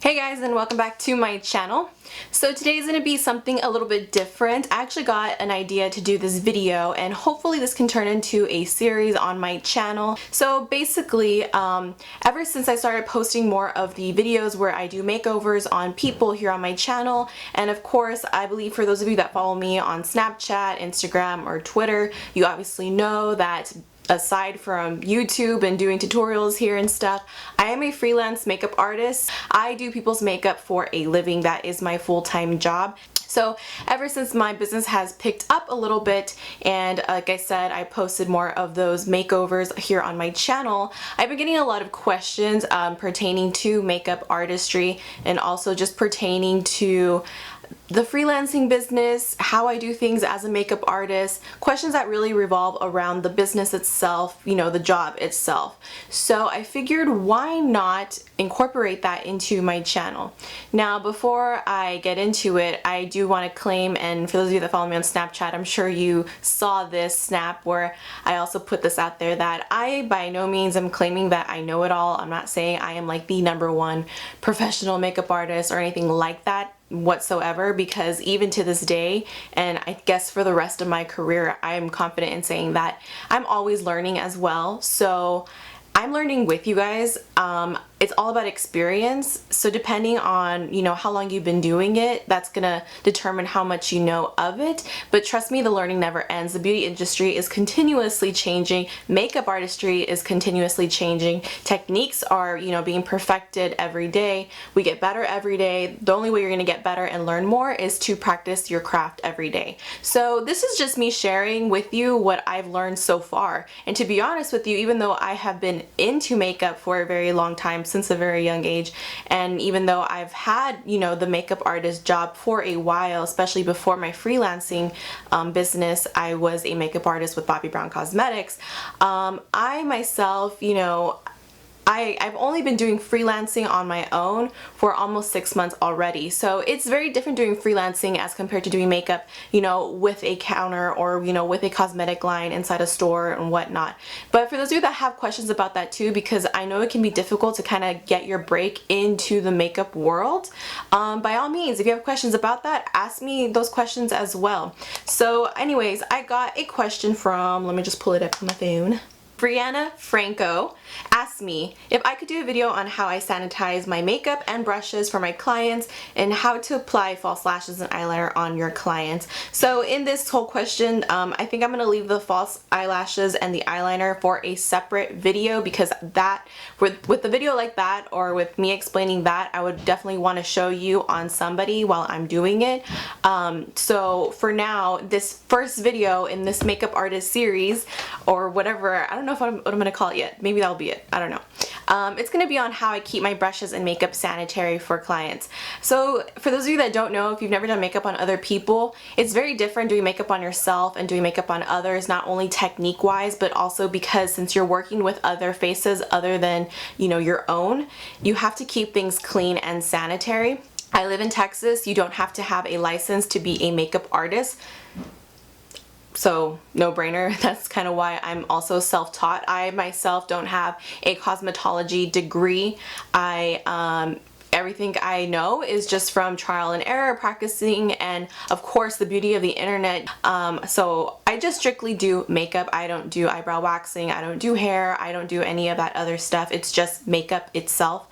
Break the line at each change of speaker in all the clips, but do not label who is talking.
Hey guys, and welcome back to my channel. So today is going to be something a little bit different. I actually got an idea to do this video and hopefully this can turn into a series on my channel. So basically, ever since I started posting more of the videos where I do makeovers on people here on my channel, and of course I believe for those of you that follow me on Snapchat, Instagram, or Twitter, you obviously know that aside from YouTube and doing tutorials here and stuff, I am a freelance makeup artist. I do people's makeup for a living. That is my full-time job. So ever since my business has picked up a little bit, and like I said, I posted more of those makeovers here on my channel, I've been getting a lot of questions pertaining to makeup artistry and also just pertaining to the freelancing business, how I do things as a makeup artist, questions that really revolve around the business itself, you know, the job itself. So I figured why not incorporate that into my channel. Now before I get into it, I do want to claim, and for those of you that follow me on Snapchat, I'm sure you saw this snap where I also put this out there, that I by no means am claiming that I know it all. I'm not saying I am like the #1 professional makeup artist or anything like that whatsoever, because even to this day, and I guess for the rest of my career, I'm confident in saying that I'm always learning as well. So I'm learning with you guys. It's all about experience. So depending on, you know, how long you've been doing it, that's gonna determine how much you know of it. But trust me, the learning never ends. The beauty industry is continuously changing. Makeup artistry is continuously changing. Techniques are, you know, being perfected every day. We get better every day. The only way you're gonna get better and learn more is to practice your craft every day. So this is just me sharing with you what I've learned so far. And to be honest with you, even though I have been into makeup for a very long time, since a very young age, and even though I've had, you know, the makeup artist job for a while, especially before my freelancing business, I was a makeup artist with Bobbi Brown Cosmetics. I myself, you know, I've only been doing freelancing on my own for almost 6 months already. So it's very different doing freelancing as compared to doing makeup, you know, with a counter or, you know, with a cosmetic line inside a store and whatnot. But for those of you that have questions about that too, because I know it can be difficult to kind of get your break into the makeup world, by all means, if you have questions about that, ask me those questions as well. So anyways, I got a question from, let me just pull it up on my phone. Brianna Franco asked me if I could do a video on how I sanitize my makeup and brushes for my clients and how to apply false lashes and eyeliner on your clients. So in this whole question, I think I'm going to leave the false eyelashes and the eyeliner for a separate video, because that, with the video like that, or with me explaining that, I would definitely want to show you on somebody while I'm doing it. So for now, this first video in this makeup artist series, or whatever, I don't know what I'm going to call it yet. Maybe that'll be it. I don't know. It's going to be on how I keep my brushes and makeup sanitary for clients. So for those of you that don't know, if you've never done makeup on other people, it's very different doing makeup on yourself and doing makeup on others, not only technique wise, but also because since you're working with other faces other than, you know, your own, you have to keep things clean and sanitary. I live in Texas. You don't have to have a license to be a makeup artist. So no brainer. That's kind of why I'm also self-taught. I myself don't have a cosmetology degree. Everything I know is just from trial and error, practicing, and of course the beauty of the internet. So I just strictly do makeup. I don't do eyebrow waxing, I don't do hair, I don't do any of that other stuff. It's just makeup itself.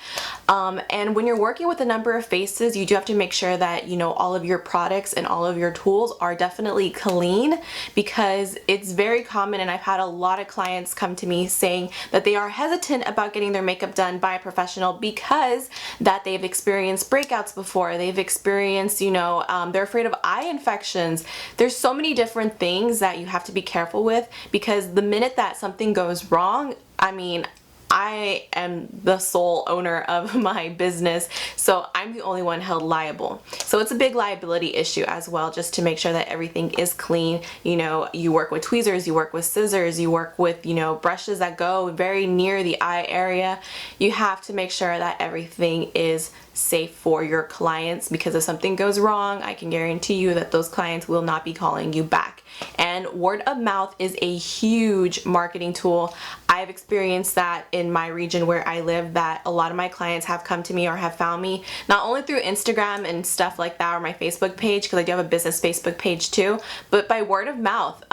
And when you're working with a number of faces, you do have to make sure that, you know, all of your products and all of your tools are definitely clean, because it's very common, and I've had a lot of clients come to me saying that they are hesitant about getting their makeup done by a professional because that they've experienced breakouts before, they've experienced, you know, they're afraid of eye infections. There's so many different things that you have to be careful with, because the minute that something goes wrong, I mean, I am the sole owner of my business, so I'm the only one held liable. So it's a big liability issue as well, just to make sure that everything is clean. You know, you work with tweezers, you work with scissors, you work with, you know, brushes that go very near the eye area. You have to make sure that everything is safe for your clients, because if something goes wrong, I can guarantee you that those clients will not be calling you back. And word of mouth is a huge marketing tool. I've experienced that in my region where I live that a lot of my clients have come to me or have found me, not only through Instagram and stuff like that or my Facebook page, because I do have a business Facebook page too, but by word of mouth.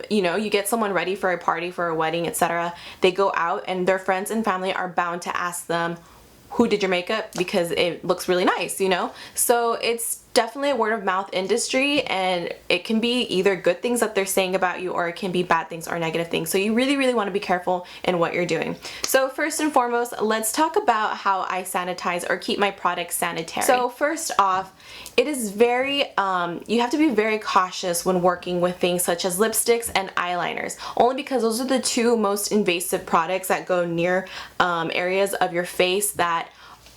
You know, you get someone ready for a party, for a wedding, etc. They go out and their friends and family are bound to ask them, who did your makeup? Because it looks really nice, you know? So it's definitely a word of mouth industry, and it can be either good things that they're saying about you or it can be bad things or negative things. So you really want to be careful in what you're doing. So first and foremost, let's talk about how I sanitize or keep my products sanitary. So first off, it is very, you have to be very cautious when working with things such as lipsticks and eyeliners, only because those are the two most invasive products that go near areas of your face that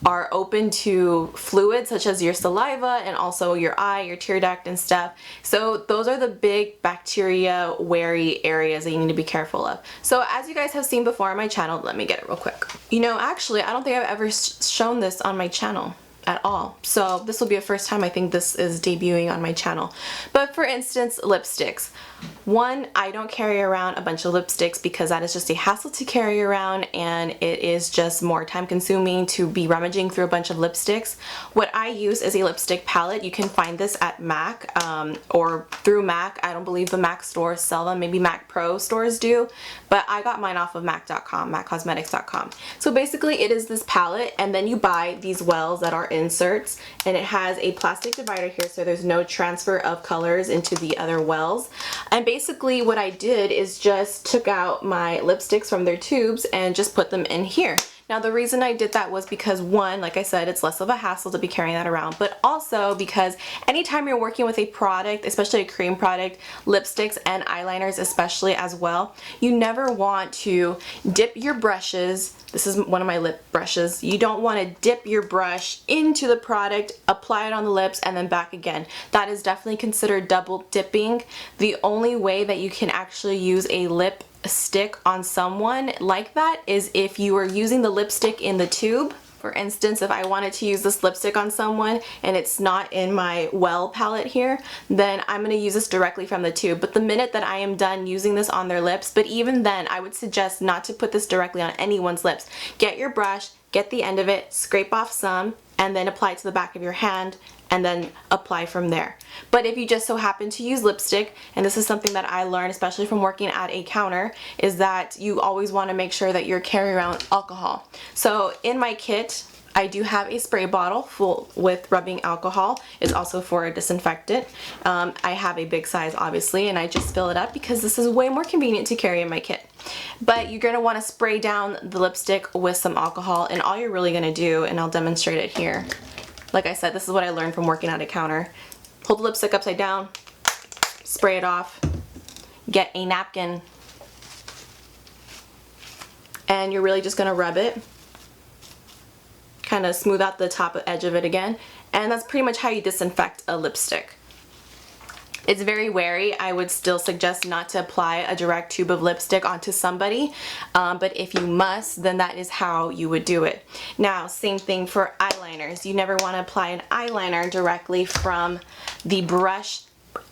are open to fluids such as your saliva and also your eye, your tear duct and stuff. So those are the big bacteria wary areas that you need to be careful of. So as you guys have seen before on my channel, let me get it real quick. You know, actually, I don't think I've ever shown this on my channel at all. So this will be a first time I think this is debuting on my channel. But for instance, lipsticks. One, I don't carry around a bunch of lipsticks because that is just a hassle to carry around, and it is just more time consuming to be rummaging through a bunch of lipsticks. What I use is a lipstick palette. You can find this at MAC or through MAC. I don't believe the MAC stores sell them. Maybe MAC Pro stores do, but I got mine off of MAC.com, MACcosmetics.com. So basically it is this palette, and then you buy these wells that are inserts, and it has a plastic divider here so there's no transfer of colors into the other wells. And basically what I did is just took out my lipsticks from their tubes and just put them in here. Now the reason I did that was because one, like I said, it's less of a hassle to be carrying that around, but also because anytime you're working with a product, especially a cream product, lipsticks and eyeliners especially as well, you never want to dip your brushes. This is one of my lip brushes. You don't want to dip your brush into the product, apply it on the lips, and then back again. That is definitely considered double dipping. The only way that you can actually use a lip stick on someone like that is if you are using the lipstick in the tube. For instance, if I wanted to use this lipstick on someone and it's not in my well palette here, then I'm going to use this directly from the tube. But the minute that I am done using this on their lips, but even then I would suggest not to put this directly on anyone's lips. Get your brush, get the end of it, scrape off some, and then apply it to the back of your hand, and then apply from there. But if you just so happen to use lipstick, and this is something that I learned especially from working at a counter, is that you always want to make sure that you're carrying around alcohol. So in my kit, I do have a spray bottle full with rubbing alcohol. It's also for a disinfectant. I have a big size obviously, and I just fill it up because this is way more convenient to carry in my kit. But you're going to want to spray down the lipstick with some alcohol, and all you're really going to do, and I'll demonstrate it here. Like I said, this is what I learned from working at a counter. Hold the lipstick upside down, spray it off, get a napkin, and you're really just going to rub it. Kind of smooth out the top edge of it again, and that's pretty much how you disinfect a lipstick. It's very wary. I would still suggest not to apply a direct tube of lipstick onto somebody, but if you must, then that is how you would do it. Now, same thing for eyeliners. You never want to apply an eyeliner directly from the brush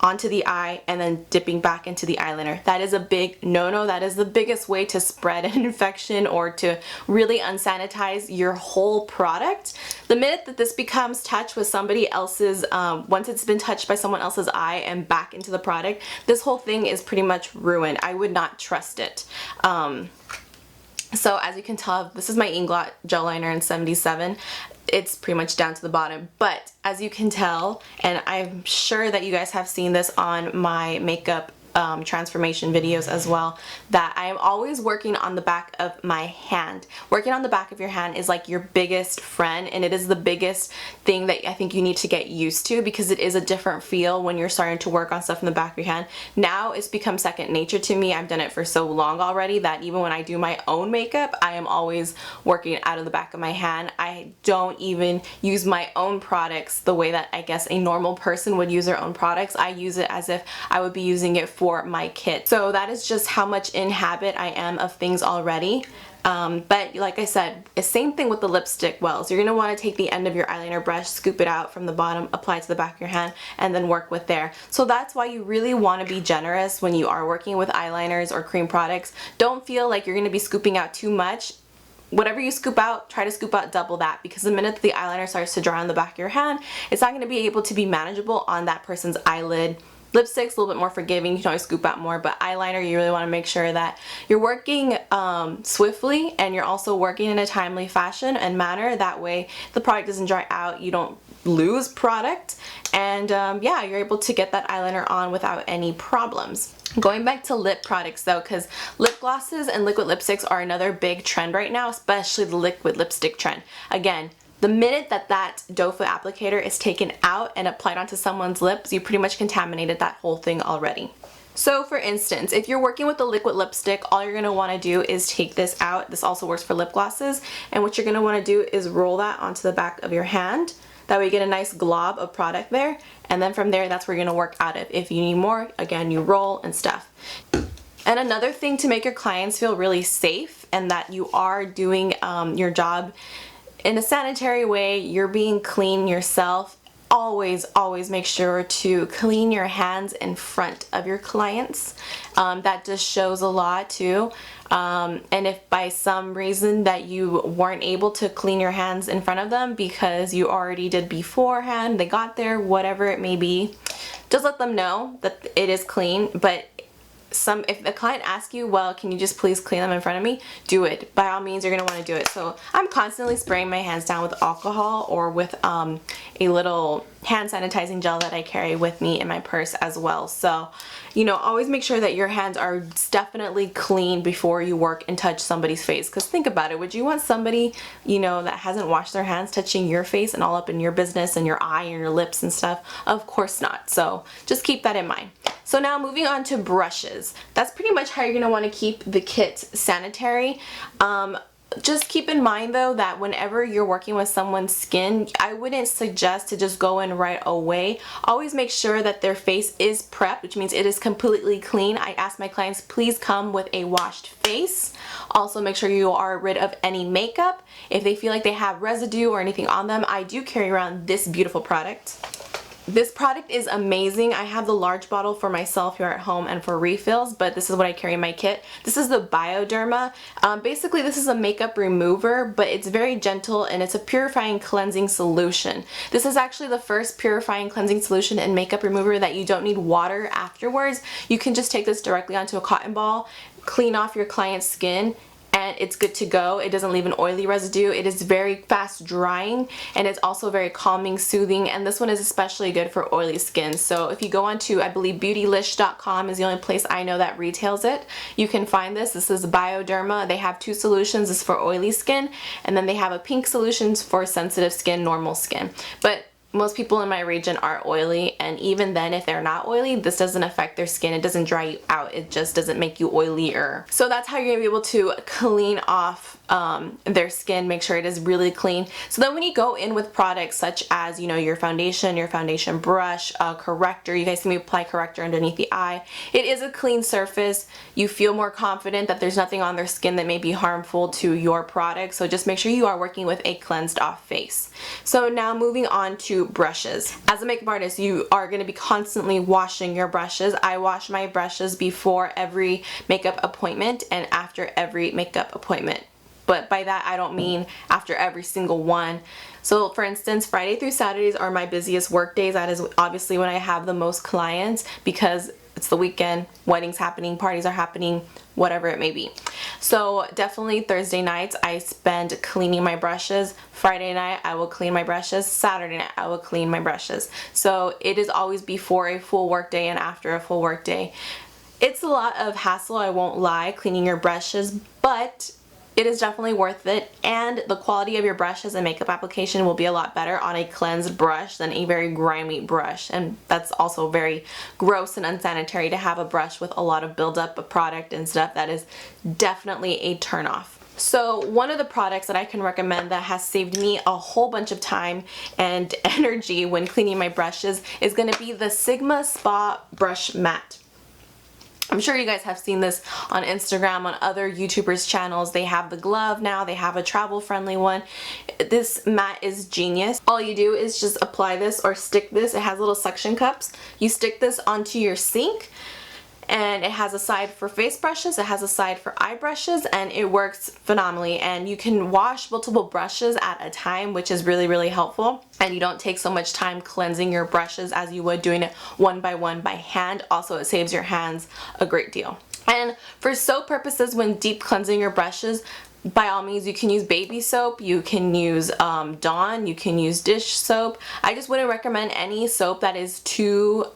onto the eye and then dipping back into the eyeliner. That is a big no-no. That is the biggest way to spread an infection or to really unsanitize your whole product. The minute that this becomes touched with somebody else's, once it's been touched by someone else's eye and back into the product, this whole thing is pretty much ruined. I would not trust it. So as you can tell, this is my Inglot gel liner in 77. It's pretty much down to the bottom, but as you can tell, and I'm sure that you guys have seen this on my makeup transformation videos as well, that I am always working on the back of my hand. Working on the back of your hand is like your biggest friend, and it is the biggest thing that I think you need to get used to, because it is a different feel when you're starting to work on stuff in the back of your hand. Now it's become second nature to me. I've done it for so long already that even when I do my own makeup, I am always working out of the back of my hand. I don't even use my own products the way that I guess a normal person would use their own products. I use it as if I would be using it for my kit. So that is just how much in habit I am of things already. But like I said, the same thing with the lipstick wells. You're going to want to take the end of your eyeliner brush, scoop it out from the bottom, apply it to the back of your hand, and then work with there. So that's why you really want to be generous when you are working with eyeliners or cream products. Don't feel like you're going to be scooping out too much. whatever you scoop out, try to scoop out double that, because the minute the eyeliner starts to dry on the back of your hand, it's not going to be able to be manageable on that person's eyelid. Lipstick's a little bit more forgiving, you can always scoop out more, but eyeliner, you really want to make sure that you're working swiftly and you're also working in a timely fashion and manner. That way the product doesn't dry out, you don't lose product, and yeah, you're able to get that eyeliner on without any problems. Going back to lip products though, because lip glosses and liquid lipsticks are another big trend right now, especially the liquid lipstick trend. Again, the minute that doe foot applicator is taken out and applied onto someone's lips, you pretty much contaminated that whole thing already. So for instance, if you're working with a liquid lipstick, all you're going to want to do is take this out. This also works for lip glosses. And what you're going to want to do is roll that onto the back of your hand. That way you get a nice glob of product there. And then from there, that's where you're going to work out of. If you need more, again, you roll and stuff. And another thing to make your clients feel really safe and that you are doing your job in a sanitary way, you're being clean yourself, always make sure to clean your hands in front of your clients. That just shows a lot too. And if by some reason that you weren't able to clean your hands in front of them because you already did beforehand, they got there, whatever it may be, just let them know that it is clean. But if the client asks you, well, can you just please clean them in front of me? Do it. By all means, you're going to want to do it. So I'm constantly spraying my hands down with alcohol or with a little hand sanitizing gel that I carry with me in my purse as well. So, you know, always make sure that your hands are definitely clean before you work and touch somebody's face. Because think about it, would you want somebody, you know, that hasn't washed their hands touching your face and all up in your business and your eye and your lips and stuff? Of course not. So just keep that in mind. So now moving on to brushes. That's pretty much how you're going to want to keep the kit sanitary. Just keep in mind though that whenever you're working with someone's skin, I wouldn't suggest to just go in right away. Always make sure that their face is prepped, which means it is completely clean. I ask my clients, please come with a washed face. Also make sure you are rid of any makeup. If they feel like they have residue or anything on them, I do carry around this beautiful product. This product is amazing. I have the large bottle for myself here at home and for refills, but this is what I carry in my kit. This is the Bioderma. Basically, this is a makeup remover, but it's very gentle and it's a purifying cleansing solution. This is actually the first purifying cleansing solution and makeup remover that you don't need water afterwards. You can just take this directly onto a cotton ball, clean off your client's skin, and it's good to go. It doesn't leave an oily residue. It is very fast drying and it's also very calming, soothing, and this one is especially good for oily skin. So if you go on to, I believe beautylish.com is the only place I know that retails it. You can find this. This is Bioderma. They have two solutions. This is for oily skin, and then they have a pink solution for sensitive skin, normal skin. But most people in my region are oily, and even then if they're not oily, this doesn't affect their skin. It doesn't dry you out. It just doesn't make you oilier. So that's how you're gonna be able to clean off their skin, make sure it is really clean. So then when you go in with products such as, you know, your foundation brush, corrector, you guys can apply corrector underneath the eye. It is a clean surface. You feel more confident that there's nothing on their skin that may be harmful to your product. So just make sure you are working with a cleansed off face. So now moving on to brushes. As a makeup artist, you are going to be constantly washing your brushes. I wash my brushes before every makeup appointment and after every makeup appointment. But by that I don't mean after every single one. So for instance, Friday through Saturdays are my busiest work days. That is obviously when I have the most clients because it's the weekend, weddings happening, parties are happening, whatever it may be. So definitely Thursday nights I spend cleaning my brushes. Friday night I will clean my brushes. Saturday night I will clean my brushes. So it is always before a full work day and after a full work day. It's a lot of hassle, I won't lie, cleaning your brushes, but it is definitely worth it, and the quality of your brushes and makeup application will be a lot better on a cleansed brush than a very grimy brush. And that's also very gross and unsanitary to have a brush with a lot of buildup of product and stuff. That is definitely a turn off. So one of the products that I can recommend that has saved me a whole bunch of time and energy when cleaning my brushes is going to be the Sigma Spa Brush Mat. I'm sure you guys have seen this on Instagram, on other YouTubers' channels. They have the glove now, they have a travel-friendly one. This mat is genius. All you do is just apply this or stick this. It has little suction cups. You stick this onto your sink. and it has a side for face brushes, it has a side for eye brushes, and it works phenomenally. And you can wash multiple brushes at a time, which is really helpful, and you don't take so much time cleansing your brushes as you would doing it one by hand. Also, it saves your hands a great deal. And for soap purposes, when deep cleansing your brushes, by all means, you can use baby soap, you can use Dawn, you can use dish soap. I just wouldn't recommend any soap that is too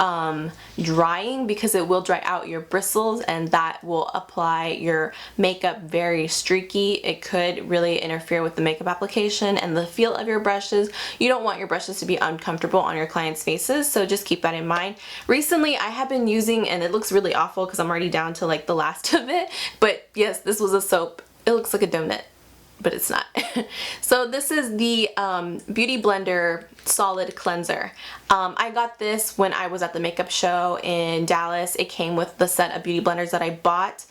drying, because it will dry out your bristles and that will apply your makeup very streaky. It could really interfere with the makeup application and the feel of your brushes. You don't want your brushes to be uncomfortable on your clients' faces, so just keep that in mind. Recently, I have been using, and it looks really awful because I'm already down to like the last of it, but yes, this was a soap. It looks like a donut, but it's not. So this is the Beauty Blender Solid Cleanser. I got this when I was at the makeup show in Dallas. It came with the set of beauty blenders that I bought.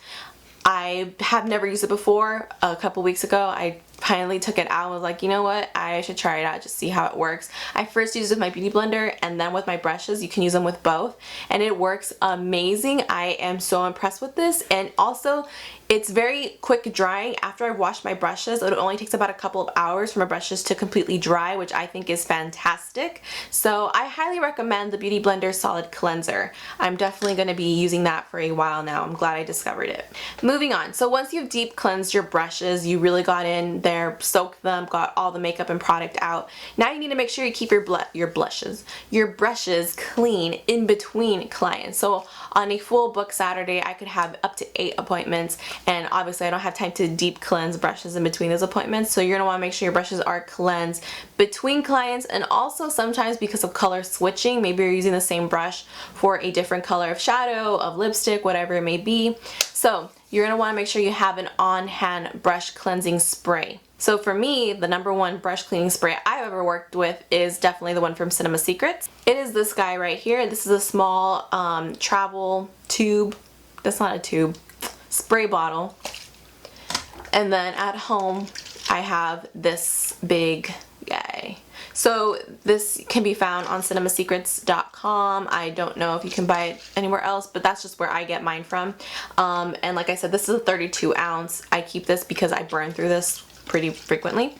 I have never used it before. A couple weeks ago, I finally took it out and was like, you know what, I should try it out, just see how it works. I first used it with my beauty blender and then with my brushes. You can use them with both, and it works amazing. I am so impressed with this, and also it's very quick drying. After I wash my brushes, it only takes about a couple of hours for my brushes to completely dry, which I think is fantastic. So I highly recommend the Beauty Blender Solid Cleanser. I'm definitely going to be using that for a while now. I'm glad I discovered it. Moving on, so once you've deep cleansed your brushes, you really got in there, soaked them, got all the makeup and product out. Now you need to make sure you keep your brushes clean in between clients. So on a full book Saturday, I could have up to 8 appointments, and obviously I don't have time to deep cleanse brushes in between those appointments. So you're gonna wanna make sure your brushes are cleansed between clients, and also sometimes because of color switching, maybe you're using the same brush for a different color of shadow, of lipstick, whatever it may be. So you're gonna wanna make sure you have an on-hand brush cleansing spray. So for me, the #1 brush cleaning spray I've ever worked with is definitely the one from Cinema Secrets. It is this guy right here. This is a small travel tube. That's not a tube. Spray bottle. And then at home, I have this big guy. So this can be found on cinemasecrets.com. I don't know if you can buy it anywhere else, but that's just where I get mine from. And like I said, this is a 32 ounce. I keep this because I burn through this pretty frequently.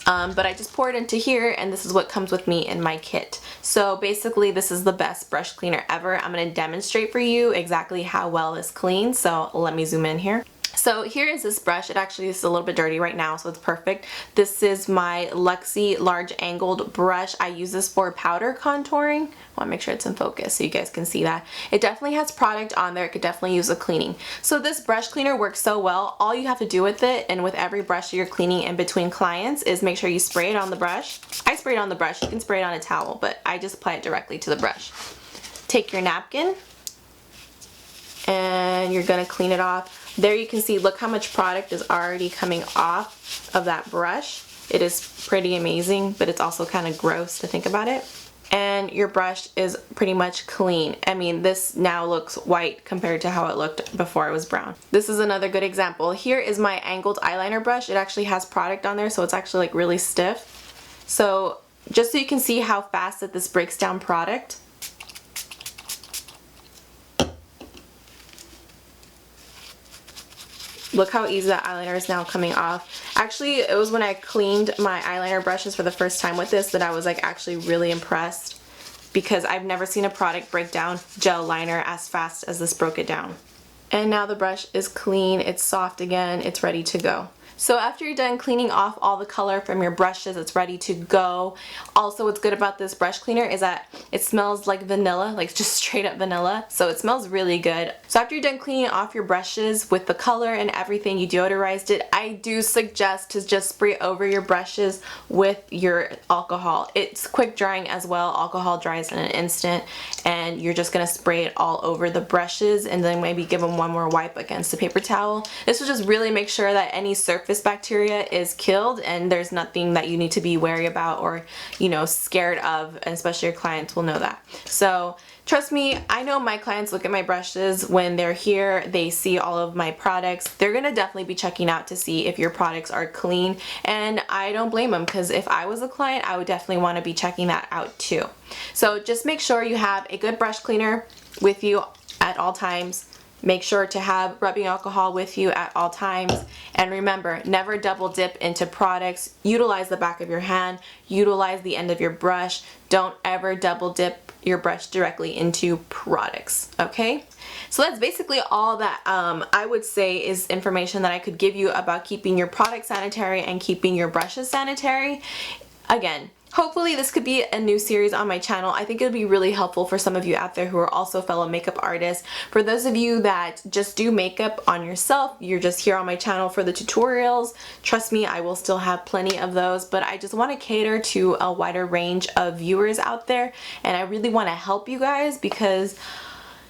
But I just pour it into here, and this is what comes with me in my kit. So basically, this is the best brush cleaner ever. I'm going to demonstrate for you exactly how well it's cleaned. So let me zoom in here. So here is this brush. It actually is a little bit dirty right now, so it's perfect. This is my Luxie large angled brush. I use this for powder contouring. I want to make sure it's in focus so you guys can see that. It definitely has product on there. It could definitely use a cleaning. So this brush cleaner works so well. All you have to do with it, and with every brush you're cleaning in between clients, is make sure you spray it on the brush. I spray it on the brush. You can spray it on a towel, but I just apply it directly to the brush. Take your napkin, and you're gonna clean it off. There you can see, look how much product is already coming off of that brush. It is pretty amazing, but it's also kind of gross to think about it. And your brush is pretty much clean. I mean, this now looks white compared to how it looked before it was brown. This is another good example. Here is my angled eyeliner brush. It actually has product on there, so it's actually like really stiff. So just so you can see how fast that this breaks down product. Look how easy that eyeliner is now coming off. Actually, it was when I cleaned my eyeliner brushes for the first time with this that I was like actually really impressed, because I've never seen a product break down gel liner as fast as this broke it down. And now the brush is clean, it's soft again, it's ready to go. So after you're done cleaning off all the color from your brushes, it's ready to go. Also, what's good about this brush cleaner is that it smells like vanilla, like just straight up vanilla. So it smells really good. So after you're done cleaning off your brushes with the color and everything, you deodorized it, I do suggest to just spray over your brushes with your alcohol. It's quick drying as well. Alcohol dries in an instant, and you're just gonna spray it all over the brushes, and then maybe give them one more wipe against the paper towel. This will just really make sure that any surface bacteria is killed, and there's nothing that you need to be wary about or, you know, scared of, and especially your clients will know that. So trust me, I know my clients look at my brushes when they're here, they see all of my products. They're gonna definitely be checking out to see if your products are clean, and I don't blame them, because if I was a client, I would definitely want to be checking that out too. So just make sure you have a good brush cleaner with you at all times. Make sure to have rubbing alcohol with you at all times. And remember, never double dip into products. Utilize the back of your hand. Utilize the end of your brush. Don't ever double dip your brush directly into products, okay? So that's basically all that I would say is information that I could give you about keeping your product sanitary and keeping your brushes sanitary. Again, hopefully this could be a new series on my channel. I think it would be really helpful for some of you out there who are also fellow makeup artists. For those of you that just do makeup on yourself, you're just here on my channel for the tutorials. Trust me, I will still have plenty of those, but I just want to cater to a wider range of viewers out there, and I really want to help you guys because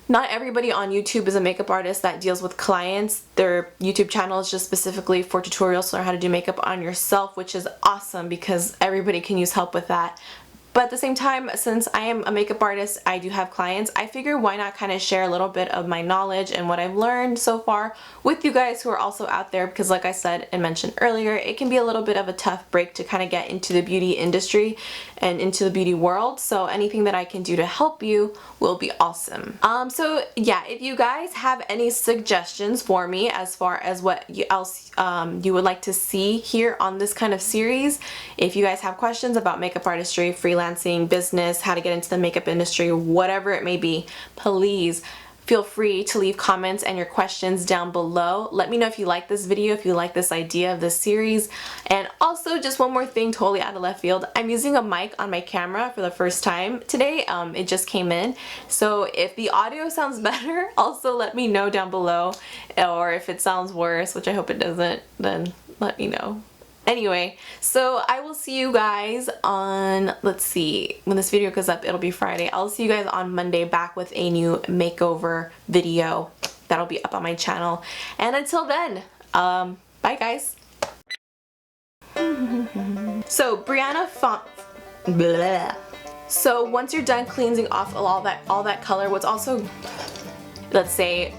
not everybody on YouTube is a makeup artist that deals with clients. Their YouTube channel is just specifically for tutorials to learn how to do makeup on yourself, which is awesome because everybody can use help with that. But at the same time, since I am a makeup artist, I do have clients, I figure why not kind of share a little bit of my knowledge and what I've learned so far with you guys who are also out there, because like I said and mentioned earlier, it can be a little bit of a tough break to kind of get into the beauty industry and into the beauty world. So anything that I can do to help you will be awesome. So yeah, if you guys have any suggestions for me as far as what else you would like to see here on this kind of series, if you guys have questions about makeup artistry, freelancing, business, how to get into the makeup industry, whatever it may be, please feel free to leave comments and your questions down below. Let me know if you like this video, if you like this idea of this series. And also, just one more thing, totally out of left field, I'm using a mic on my camera for the first time today. It just came in, so if the audio sounds better, also let me know down below, or if it sounds worse, which I hope it doesn't, then let me know. Anyway, so I will see you guys on, let's see, when this video goes up, it'll be Friday. I'll see you guys on Monday back with a new makeover video that'll be up on my channel. And until then, bye guys. So Brianna blah. So once you're done cleansing off all that color, what's also, let's say,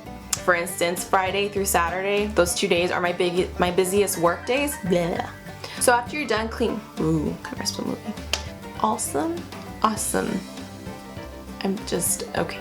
for instance, Friday through Saturday, those 2 days are my busiest work days. Blah. So after you're done clean, ooh, camera's still moving. Awesome, awesome. I'm just, okay.